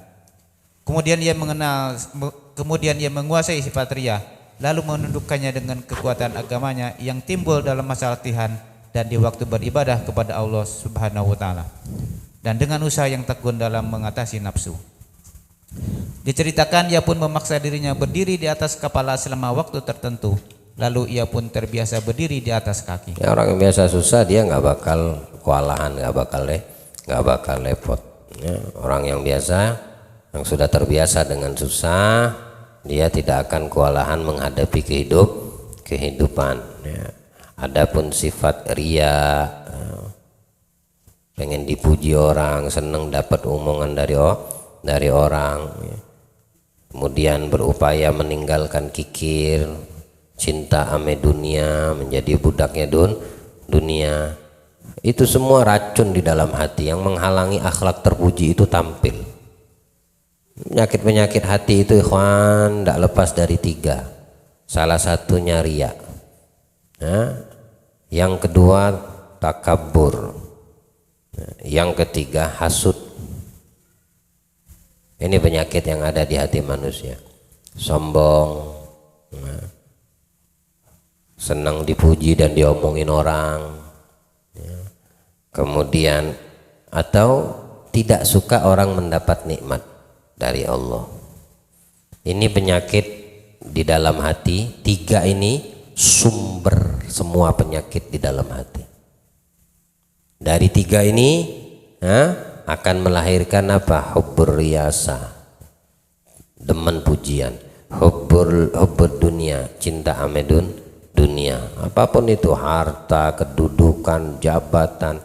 Kemudian ia menguasai sifat riya, lalu menundukkannya dengan kekuatan agamanya yang timbul dalam masa latihan dan di waktu beribadah kepada Allah Subhanahu wa taala, dan dengan usaha yang tekun dalam mengatasi nafsu. Diceritakan ia pun memaksa dirinya berdiri di atas kepala selama waktu tertentu, lalu ia pun terbiasa berdiri di atas kaki. Ya, orang yang biasa susah dia nggak bakal kewalahan, nggak bakal repot. Ya, orang yang biasa, yang sudah terbiasa dengan susah, dia tidak akan kewalahan menghadapi kehidupan. Ya. Adapun sifat riya, pengen dipuji orang, seneng dapat omongan dari orang, ya. Kemudian berupaya meninggalkan kikir, cinta ame dunia, menjadi budaknya dunia. Itu semua racun di dalam hati yang menghalangi akhlak terpuji itu tampil. Penyakit-penyakit hati itu ikhwan tidak lepas dari 3. Salah satunya riya. Nah, yang kedua takabur. Yang ketiga hasud. Ini penyakit yang ada di hati manusia. Sombong, senang dipuji dan diomongin orang, kemudian atau tidak suka orang mendapat nikmat dari Allah. Ini penyakit di dalam hati. 3 ini sumber semua penyakit di dalam hati. Dari 3 ini akan melahirkan apa? Hubbur riyasa, demen pujian. Hubbur dunia, cinta amedun dunia. Apapun itu, harta, kedudukan, jabatan,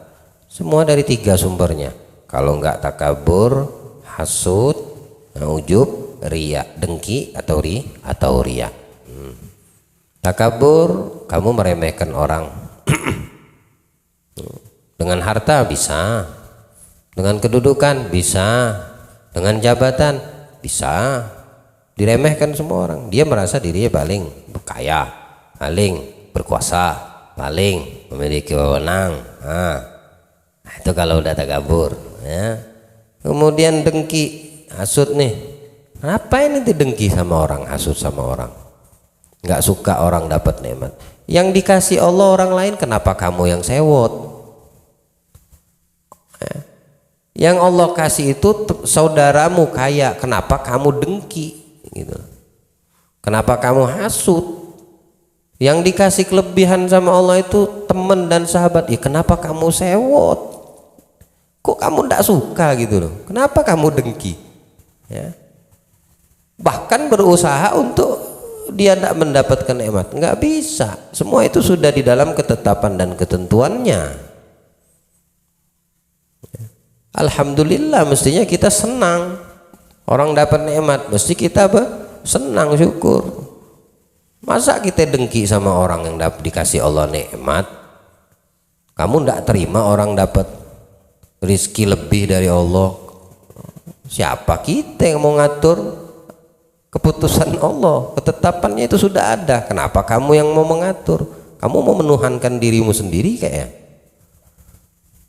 semua dari 3 sumbernya. Kalau enggak takabur, hasud, ujub, riya, dengki atau riya. Takabur, kamu meremehkan orang. Dengan harta bisa, dengan kedudukan bisa, dengan jabatan bisa, diremehkan semua orang. Dia merasa dirinya paling kaya, paling berkuasa, paling memiliki wewenang. Itu kalau udah takabur, ya. Kemudian dengki, hasud nih. Ngapain nanti dengki sama orang, hasud sama orang? Nggak suka orang dapat nikmat. Yang dikasih Allah orang lain, kenapa kamu yang sewot? Yang Allah kasih itu saudaramu kaya, kenapa kamu dengki gitu? Kenapa kamu hasud? Yang dikasih kelebihan sama Allah itu teman dan sahabat, ya kenapa kamu sewot? Kok kamu tidak suka gitu loh? Kenapa kamu dengki? Ya. Bahkan berusaha untuk dia tidak mendapatkan nikmat, nggak bisa. Semua itu sudah di dalam ketetapan dan ketentuannya. Alhamdulillah, mestinya kita senang orang dapat nikmat, mesti kita senang, syukur. Masa kita dengki sama orang yang dikasih Allah nikmat? Kamu tidak terima orang dapat rizki lebih dari Allah. Siapa kita yang mau ngatur? Keputusan Allah, ketetapannya itu sudah ada. Kenapa kamu yang mau mengatur? Kamu mau menuhankan dirimu sendiri kayak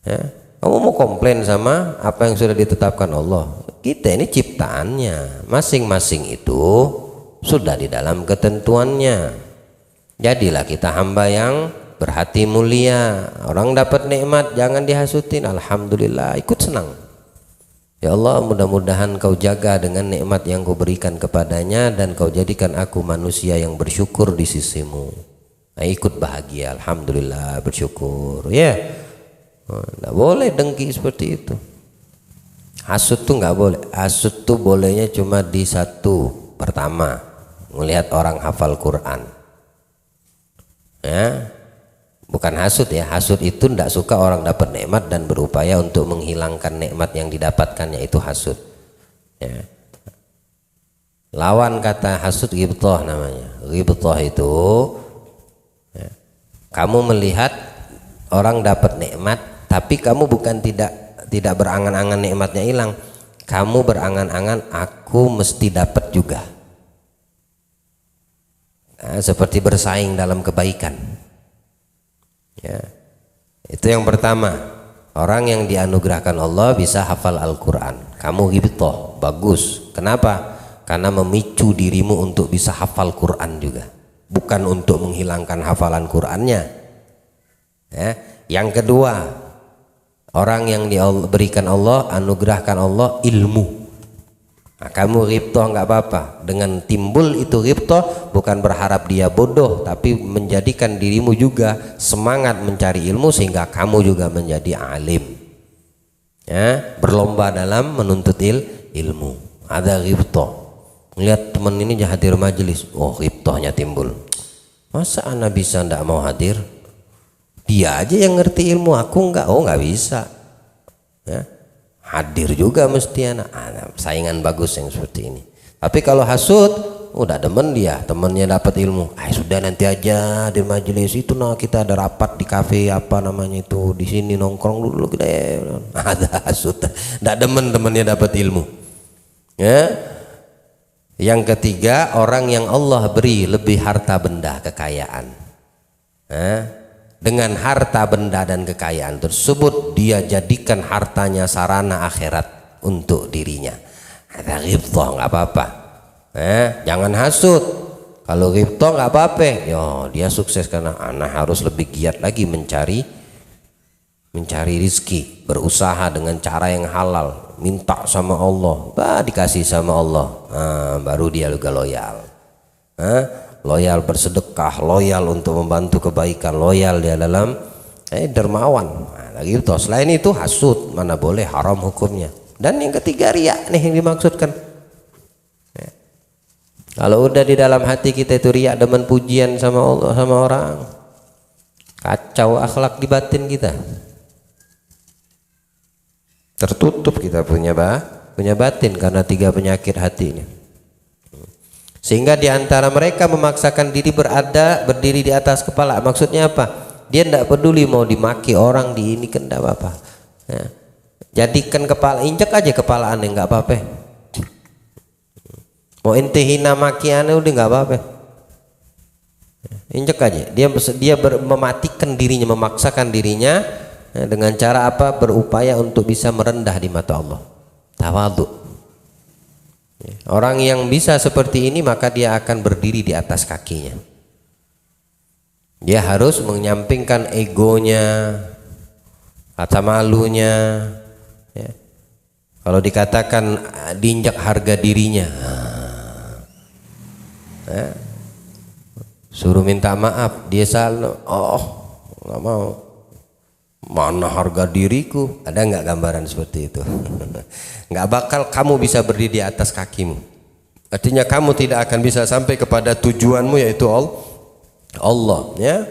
ya? Kamu mau komplain sama apa yang sudah ditetapkan Allah? Kita ini ciptaannya, masing-masing itu sudah di dalam ketentuannya. Jadilah kita hamba yang berhati mulia. Orang dapat nikmat jangan dihasutin, alhamdulillah, ikut senang. Ya Allah, mudah-mudahan kau jaga dengan nikmat yang kau berikan kepadanya dan kau jadikan aku manusia yang bersyukur di sisimu. Nah, ikut bahagia, alhamdulillah, bersyukur. Ya, nggak boleh dengki seperti itu. Hasut tuh nggak boleh. Hasut tuh bolehnya cuma di satu. Pertama, melihat orang hafal Quran. Ya, bukan hasut ya. Hasut itu tidak suka orang dapat nikmat dan berupaya untuk menghilangkan nikmat yang didapatkannya, itu hasut. Ya. Lawan kata hasut ghibthah namanya. Ghibthah itu ya, kamu melihat orang dapat nikmat, tapi kamu bukan tidak berangan-angan nikmatnya hilang. Kamu berangan-angan aku mesti dapat juga. Nah, seperti bersaing dalam kebaikan. Ya, itu yang pertama. Orang yang dianugerahkan Allah bisa hafal Al-Quran. Kamu ghibthah, bagus. Kenapa? Karena memicu dirimu untuk bisa hafal Quran juga, bukan untuk menghilangkan hafalan Qurannya. Ya. Yang kedua, orang yang diberikan Allah, anugerahkan Allah ilmu. Nah, kamu ghibthah nggak apa-apa. Dengan timbul itu ghibthah bukan berharap dia bodoh, tapi menjadikan dirimu juga semangat mencari ilmu sehingga kamu juga menjadi alim. Ya, berlomba dalam menuntut ilmu. Ada ghibthah. Lihat teman ini hadir majelis, oh ghibthahnya timbul. Masa ana bisa ndak mau hadir? Dia aja yang ngerti ilmu, aku enggak. Oh nggak bisa. Ya. Hadir juga mesti anak. Saingan bagus yang seperti ini. Tapi kalau hasut, udah demen dia, temennya dapat ilmu. Sudah nanti aja di majelis itu, nah kita ada rapat di kafe apa namanya itu, di sini nongkrong dulu kita ya. Ada hasut, nggak demen temennya dapat ilmu. Ya. Yang ketiga, orang yang Allah beri lebih harta benda, kekayaan. Dengan harta benda dan kekayaan tersebut dia jadikan hartanya sarana akhirat untuk dirinya. Ada ghibthah nggak apa-apa. Jangan hasut. Kalau ghibthah nggak apa-apa. Yo, dia sukses karena anak harus lebih giat lagi mencari rizki, berusaha dengan cara yang halal, minta sama Allah, dikasih sama Allah. Baru dia juga loyal. Loyal bersedekah, loyal untuk membantu kebaikan, loyal dia dalam dermawan. Gitu. Selain itu hasut, mana boleh, haram hukumnya. Dan yang ketiga riya nih yang dimaksudkan. Kalau udah di dalam hati kita itu riya, demen pujian sama Allah, sama orang, kacau akhlak di batin kita. Tertutup kita punya batin karena 3 penyakit hati ini. Sehingga diantara mereka memaksakan diri berdiri di atas kepala. Maksudnya apa? Dia tidak peduli mau dimaki orang, di ini kan tidak apa-apa. Ya. Jadikan kepala, injek aja kepala aneh nggak apa-apa. Mau ente hina maki aneh udah nggak apa-apa. Injek aja. Dia mematikan dirinya, memaksakan dirinya dengan cara apa? Berupaya untuk bisa merendah di mata Allah. Tawadhu. Orang yang bisa seperti ini maka dia akan berdiri di atas kakinya. Dia harus menyampingkan egonya, rasa malunya. Ya. Kalau dikatakan diinjak harga dirinya, suruh minta maaf, dia selalu nggak mau. Mana harga diriku? Ada nggak gambaran seperti itu? Nggak bakal kamu bisa berdiri di atas kakimu. Artinya kamu tidak akan bisa sampai kepada tujuanmu, yaitu Allah. Ya,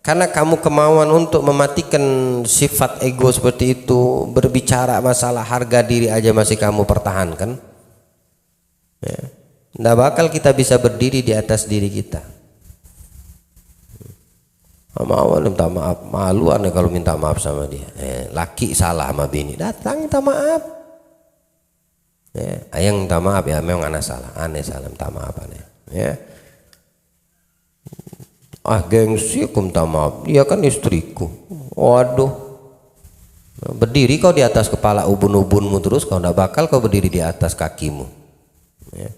karena kamu kemauan untuk mematikan sifat ego seperti itu, berbicara masalah harga diri aja masih kamu pertahankan. Ya, nggak bakal kita bisa berdiri di atas diri kita. Awal minta maaf, maluan ya kalau minta maaf sama dia. Laki salah sama bini, datang minta maaf. Ayang minta maaf, ya memang aneh salah minta maaf aneh. Ya. Gengsi aku minta maaf, dia kan istriku. Waduh, berdiri kau di atas kepala ubun-ubunmu terus, kau tidak bakal kau berdiri di atas kakimu. Ya.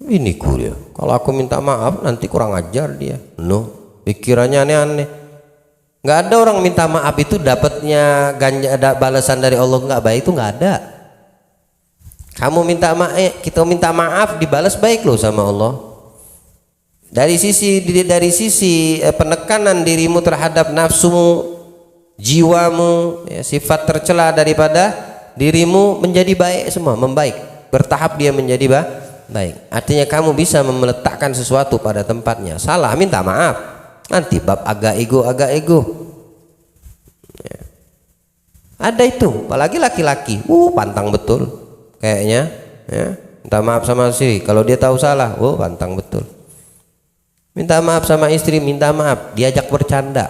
Biniku dia, kalau aku minta maaf nanti kurang ajar dia. Pikirannya aneh-aneh. Nggak ada orang minta maaf itu dapatnya ada balasan dari Allah nggak baik, itu nggak ada. Kamu minta maaf, kita minta maaf dibalas baik loh sama Allah. Dari sisi penekanan dirimu terhadap nafsumu, jiwamu, ya, sifat tercela daripada dirimu menjadi baik semua, membaik, bertahap dia menjadi baik. Artinya kamu bisa meletakkan sesuatu pada tempatnya. Salah minta maaf. Nanti bab agak ego. Ya. Ada itu, apalagi laki-laki, pantang betul kayaknya. Ya. Minta maaf sama si, kalau dia tahu salah, pantang betul. Minta maaf sama istri, minta maaf, diajak bercanda,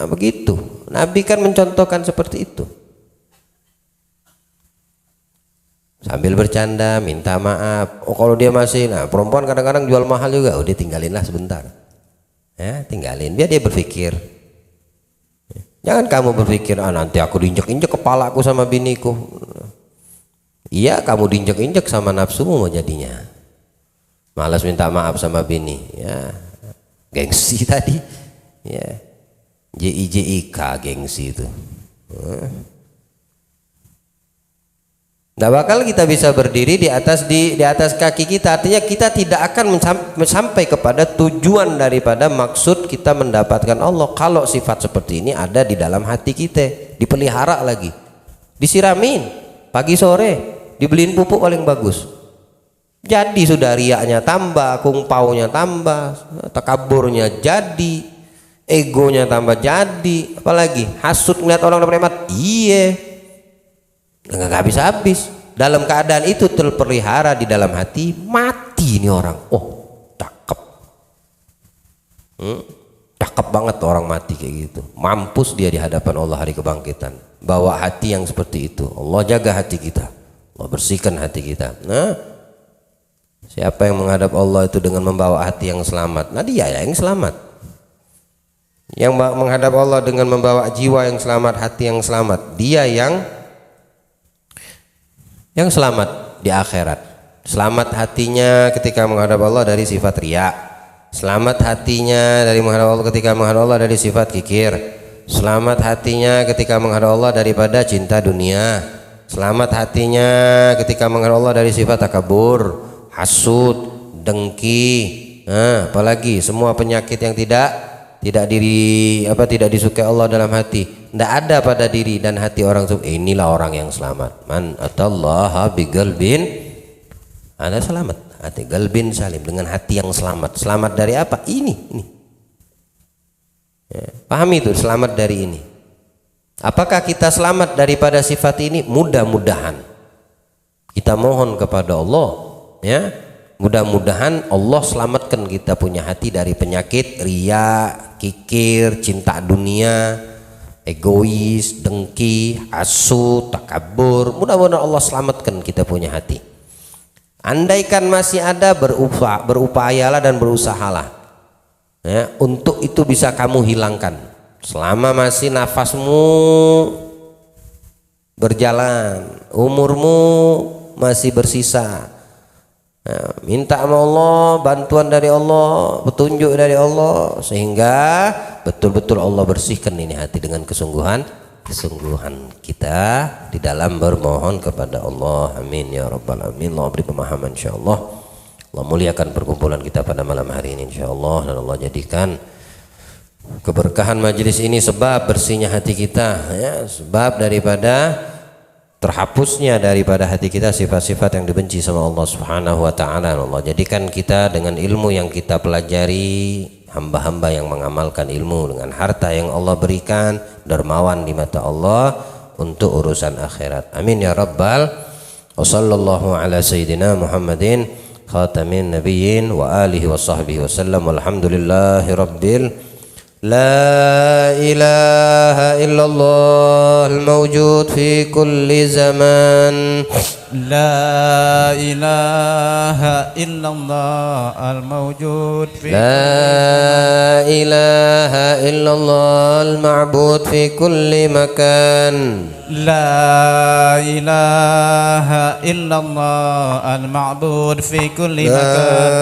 begitu. Nabi kan mencontohkan seperti itu. Sambil bercanda, minta maaf. Kalau dia masih, perempuan kadang-kadang jual mahal juga, dia tinggalinlah sebentar. Ya, tinggalin, biar dia berpikir. Jangan kamu berpikir, nanti aku diinjek-injek kepalaku sama biniku. Iya, kamu diinjek-injek sama nafsumu jadinya. Malas minta maaf sama bini, ya. Gengsi tadi, ya. JIJIK gengsi itu. Nggak bakal kita bisa berdiri di atas kaki kita. Artinya kita tidak akan sampai kepada tujuan daripada maksud kita mendapatkan Allah kalau sifat seperti ini ada di dalam hati kita, dipelihara lagi, disiramin pagi sore, dibeliin pupuk paling bagus. Jadi sudah riaknya tambah, kungpaunya tambah, takaburnya jadi, egonya tambah jadi, apalagi hasut ngeliat orang dapat nikmat, nggak habis-habis. Dalam keadaan itu terpelihara di dalam hati, mati ini orang. Cakep, cakep banget orang mati kayak gitu. Mampus dia di hadapan Allah hari kebangkitan. Bawa hati yang seperti itu. Allah jaga hati kita, Allah bersihkan hati kita. Siapa yang menghadap Allah itu dengan membawa hati yang selamat, dia yang selamat. Yang menghadap Allah dengan membawa jiwa yang selamat, hati yang selamat, dia yang selamat di akhirat. Selamat hatinya ketika menghadap Allah dari sifat riya. Selamat hatinya dari menghadap Allah ketika menghadap Allah dari sifat kikir. Selamat hatinya ketika menghadap Allah daripada cinta dunia. Selamat hatinya ketika menghadap Allah dari sifat takabur, hasud, dengki, apalagi semua penyakit yang tidak disukai Allah dalam hati, tidak ada pada diri dan hati orang. Inilah orang yang selamat. Man atallaha biqalbin, ada selamat hati, galbin salim, dengan hati yang selamat. Selamat dari apa? Ini. Ya, pahami itu, selamat dari ini. Apakah kita selamat daripada sifat ini? Mudah-mudahan. Kita mohon kepada Allah, ya. Mudah-mudahan Allah selamatkan kita punya hati dari penyakit riya, kikir, cinta dunia, egois, dengki, hasud, takabur. Mudah-mudahan Allah selamatkan kita punya hati. Andaikan masih ada, berupayalah dan berusahalah, ya, untuk itu bisa kamu hilangkan. Selama masih nafasmu berjalan, umurmu masih bersisa, minta sama Allah bantuan dari Allah, petunjuk dari Allah, sehingga betul-betul Allah bersihkan ini hati dengan kesungguhan kita di dalam bermohon kepada Allah. Amin ya rabbal alamin. Allah beri pemahaman insyaallah. Allah muliakan perkumpulan kita pada malam hari ini insyaallah, dan Allah jadikan keberkahan majelis ini sebab bersihnya hati kita, ya, sebab daripada terhapusnya daripada hati kita sifat-sifat yang dibenci sama Allah Subhanahu wa taala. Allah jadikan kita dengan ilmu yang kita pelajari, hamba-hamba yang mengamalkan ilmu dengan harta yang Allah berikan, dermawan di mata Allah untuk urusan akhirat. Amin ya rabbal. Wassallallahu ala sayyidina Muhammadin khatamin nabiyyin wa alihi wa sahbihi wasallam. Walhamdulillahi rabbil لا إله إلا الله الموجود في كل زمان لا إله إلا الله الموجود في لا إله إلا الله المعبود في كل مكان لا إله إلا الله المعبود في كل لا مكان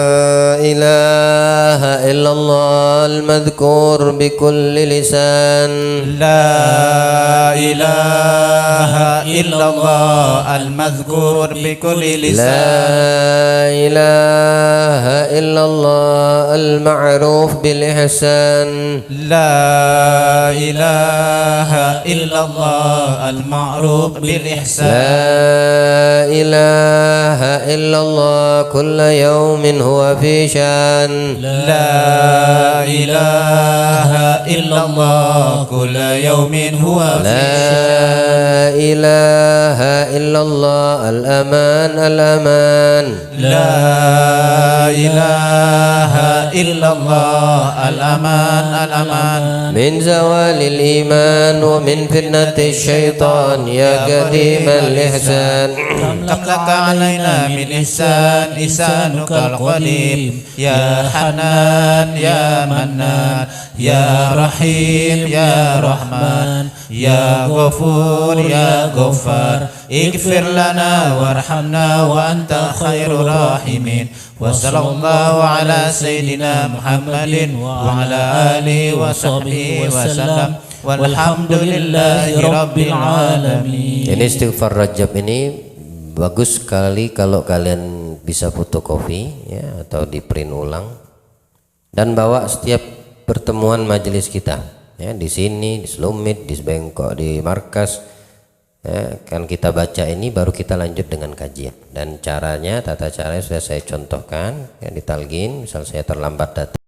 إله إلا الله المذكور بكل لسان لا إله إلا الله المذكور بكل لا لسان إله إلا الله المعروف بالإحسان لا إله إلا الله المعروف بالإحسان لا إله إلا الله كل يوم هو في شان لا إله إلا الله كل يوم هو في لا إله إلا الله الأمان الأمان لا إله إلا الله الأمان الأمان من زوال الإيمان ومن فتنة الشيطان يا قديم الإحسان كم لك علينا من إحسان إحسانك القديم يا حنان يا منان يا رحيم يا رحمن يا غفور يا غفار اغفر لنا وارحمنا وأنت خير الراحمين وصلى الله على سيدنا محمد وعلى آله وصحبه وسلم والحمد لله رب العالمين. Ini istighfar Rajab ini bagus sekali kalau kalian bisa fotokopi ya atau di print ulang dan bawa setiap pertemuan majelis kita ya, di sini, di Selumit, di Bengkok, di markas ya, kan kita baca ini baru kita lanjut dengan kajian dan caranya, tata caranya sudah saya contohkan ya, di talgin. Misal saya terlambat datang